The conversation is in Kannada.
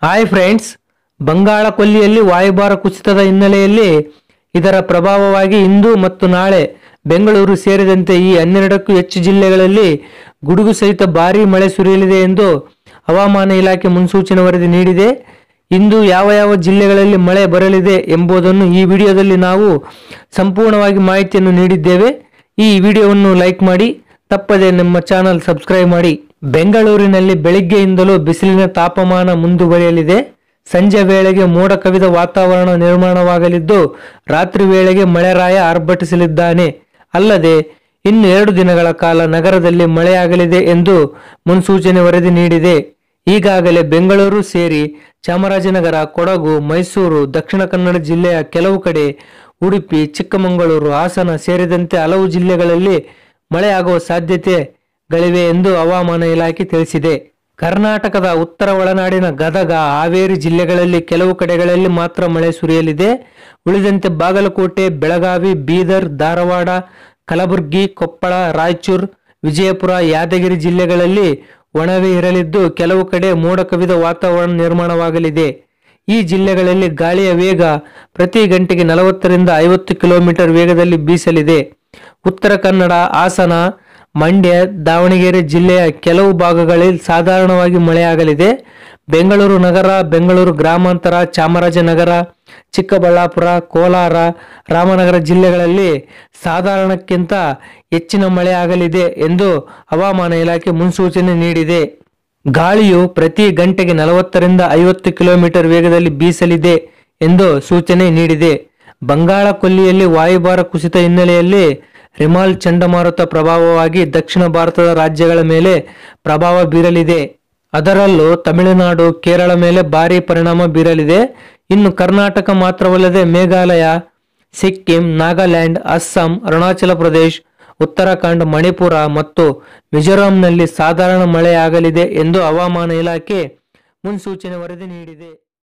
ಹಾಯ್ ಫ್ರೆಂಡ್ಸ್, ಬಂಗಾಳ ಕೊಲ್ಲಿಯಲ್ಲಿ ವಾಯುಭಾರ ಕುಸಿತದ ಹಿನ್ನೆಲೆಯಲ್ಲಿ ಇದರ ಪ್ರಭಾವವಾಗಿ ಇಂದು ಮತ್ತು ನಾಳೆ ಬೆಂಗಳೂರು ಸೇರಿದಂತೆ ಈ 12ಕ್ಕೂ ಹೆಚ್ಚು ಜಿಲ್ಲೆಗಳಲ್ಲಿ ಗುಡುಗು ಸಹಿತ ಭಾರೀ ಮಳೆ ಸುರಿಯಲಿದೆ ಎಂದು ಹವಾಮಾನ ಇಲಾಖೆ ಮುನ್ಸೂಚನೆ ವರದಿ ನೀಡಿದೆ. ಇಂದು ಯಾವ ಯಾವ ಜಿಲ್ಲೆಗಳಲ್ಲಿ ಮಳೆ ಬರಲಿದೆ ಎಂಬುದನ್ನು ಈ ವಿಡಿಯೋದಲ್ಲಿ ನಾವು ಸಂಪೂರ್ಣವಾಗಿ ಮಾಹಿತಿಯನ್ನು ನೀಡಿದ್ದೇವೆ. ಈ ವಿಡಿಯೋವನ್ನು ಲೈಕ್ ಮಾಡಿ, ತಪ್ಪದೆ ನಮ್ಮ ಚಾನಲ್ ಸಬ್ಸ್ಕ್ರೈಬ್ ಮಾಡಿ. ಬೆಂಗಳೂರಿನಲ್ಲಿ ಬೆಳಿಗ್ಗೆಯಿಂದಲೂ ಬಿಸಿಲಿನ ತಾಪಮಾನ ಮುಂದುವರಿಯಲಿದೆ. ಸಂಜೆ ವೇಳೆಗೆ ಮೋಡ ಕವಿದ ವಾತಾವರಣ ನಿರ್ಮಾಣವಾಗಲಿದ್ದು, ರಾತ್ರಿ ವೇಳೆಗೆ ಮಳೆರಾಯ ಆರ್ಭಟಿಸಲಿದ್ದಾನೆ. ಅಲ್ಲದೆ ಇನ್ನು 2 ದಿನಗಳ ಕಾಲ ನಗರದಲ್ಲಿ ಮಳೆಯಾಗಲಿದೆ ಎಂದು ಮುನ್ಸೂಚನೆ ವರದಿ ನೀಡಿದೆ. ಈಗಾಗಲೇ ಬೆಂಗಳೂರು ಸೇರಿ ಚಾಮರಾಜನಗರ, ಕೊಡಗು, ಮೈಸೂರು, ದಕ್ಷಿಣ ಕನ್ನಡ ಜಿಲ್ಲೆಯ ಕೆಲವು ಕಡೆ, ಉಡುಪಿ, ಚಿಕ್ಕಮಗಳೂರು, ಹಾಸನ ಸೇರಿದಂತೆ ಹಲವು ಜಿಲ್ಲೆಗಳಲ್ಲಿ ಮಳೆಯಾಗುವ ಸಾಧ್ಯತೆಗಳಿವೆ ಎಂದು ಹವಾಮಾನ ಇಲಾಖೆ ತಿಳಿಸಿದೆ. ಕರ್ನಾಟಕದ ಉತ್ತರ ಒಳನಾಡಿನ ಗದಗ, ಹಾವೇರಿ ಜಿಲ್ಲೆಗಳಲ್ಲಿ ಕೆಲವು ಕಡೆಗಳಲ್ಲಿ ಮಾತ್ರ ಮಳೆ ಸುರಿಯಲಿದೆ. ಉಳಿದಂತೆ ಬಾಗಲಕೋಟೆ, ಬೆಳಗಾವಿ, ಬೀದರ್, ಧಾರವಾಡ, ಕಲಬುರಗಿ, ಕೊಪ್ಪಳ, ರಾಯಚೂರು, ವಿಜಯಪುರ, ಯಾದಗಿರಿ ಜಿಲ್ಲೆಗಳಲ್ಲಿ ಒಣವೇ ಇರಲಿದ್ದು, ಕೆಲವು ಕಡೆ ಮೋಡ ಕವಿದ ವಾತಾವರಣ ನಿರ್ಮಾಣವಾಗಲಿದೆ. ಈ ಜಿಲ್ಲೆಗಳಲ್ಲಿ ಗಾಳಿಯ ವೇಗ ಪ್ರತಿ ಗಂಟೆಗೆ 40ರಿಂದ 50 ಕಿಲೋಮೀಟರ್ ವೇಗದಲ್ಲಿ ಬೀಸಲಿದೆ. ಉತ್ತರ ಕನ್ನಡ, ಹಾಸನ, ಮಂಡ್ಯ, ದಾವಣಗೆರೆ ಜಿಲ್ಲೆಯ ಕೆಲವು ಭಾಗಗಳಲ್ಲಿ ಸಾಧಾರಣವಾಗಿ ಮಳೆಯಾಗಲಿದೆ. ಬೆಂಗಳೂರು ನಗರ, ಬೆಂಗಳೂರು ಗ್ರಾಮಾಂತರ, ಚಾಮರಾಜನಗರ, ಚಿಕ್ಕಬಳ್ಳಾಪುರ, ಕೋಲಾರ, ರಾಮನಗರ ಜಿಲ್ಲೆಗಳಲ್ಲಿ ಸಾಧಾರಣಕ್ಕಿಂತ ಹೆಚ್ಚಿನ ಮಳೆಯಾಗಲಿದೆ ಎಂದು ಹವಾಮಾನ ಇಲಾಖೆ ಮುನ್ಸೂಚನೆ ನೀಡಿದೆ. ಗಾಳಿಯು ಪ್ರತಿ ಗಂಟೆಗೆ 40ರಿಂದ 50 ಕಿಲೋಮೀಟರ್ ವೇಗದಲ್ಲಿ ಬೀಸಲಿದೆ ಎಂದು ಸೂಚನೆ ನೀಡಿದೆ. ಬಂಗಾಳ ಕೊಲ್ಲಿಯಲ್ಲಿ ವಾಯುಭಾರ ಕುಸಿತ ಹಿನ್ನೆಲೆಯಲ್ಲಿ ರಿಮಾಲ್ ಚಂಡಮಾರುತ ಪ್ರಭಾವವಾಗಿ ದಕ್ಷಿಣ ಭಾರತದ ರಾಜ್ಯಗಳ ಮೇಲೆ ಪ್ರಭಾವ ಬೀರಲಿದೆ. ಅದರಲ್ಲೂ ತಮಿಳುನಾಡು, ಕೇರಳ ಮೇಲೆ ಭಾರೀ ಪರಿಣಾಮ ಬೀರಲಿದೆ. ಇನ್ನು ಕರ್ನಾಟಕ ಮಾತ್ರವಲ್ಲದೆ ಮೇಘಾಲಯ, ಸಿಕ್ಕಿಂ, ನಾಗಾಲ್ಯಾಂಡ್, ಅಸ್ಸಾಂ, ಅರುಣಾಚಲ ಪ್ರದೇಶ, ಉತ್ತರಾಖಂಡ್, ಮಣಿಪುರ ಮತ್ತು ಮಿಜೋರಾಂನಲ್ಲಿ ಸಾಧಾರಣ ಮಳೆಯಾಗಲಿದೆ ಎಂದು ಹವಾಮಾನ ಇಲಾಖೆ ಮುನ್ಸೂಚನೆ ವರದಿ ನೀಡಿದೆ.